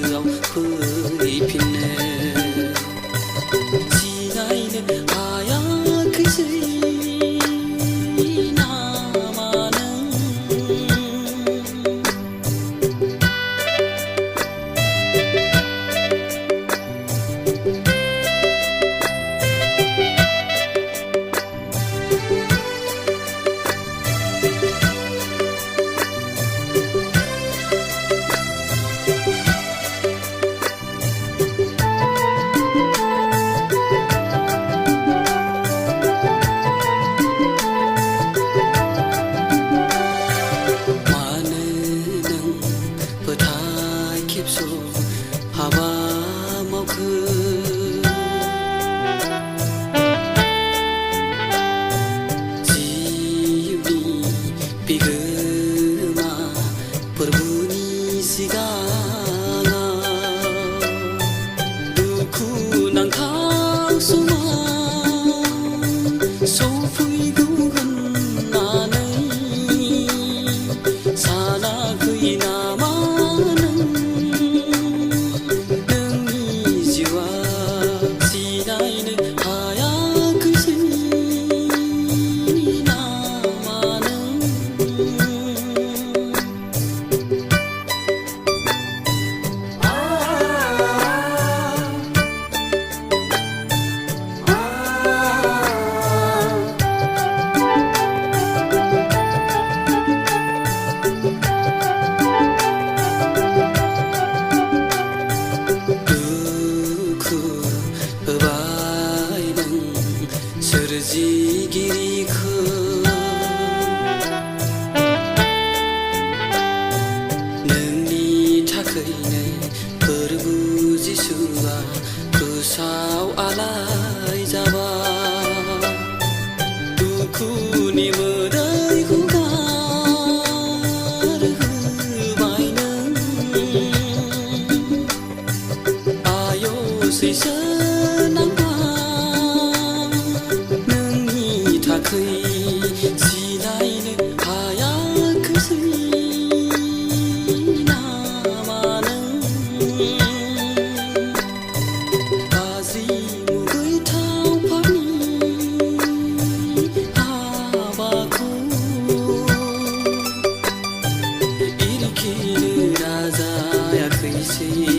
गोसोआव फैफिनो जिरायनो हायाखैसै नामा नों हाबा मावखो जिउनि बिगोमा फोरबोनि सिगाङाव दुखु नांथाव समा सफैगौ होननानै सानाखै नामा सोरजिगिरिखौ नोंनि थाखैनो फोरबो जिसुआ गोसाव आलाय जाबाय दुखुनि मोदैखौ गारहोबाय नों आय' सैसो जिरायनो हायाखैसै नामा नों गाज्रि मुगैथाव पापनि हाबाखौ एरखेनो नाजायाखैसै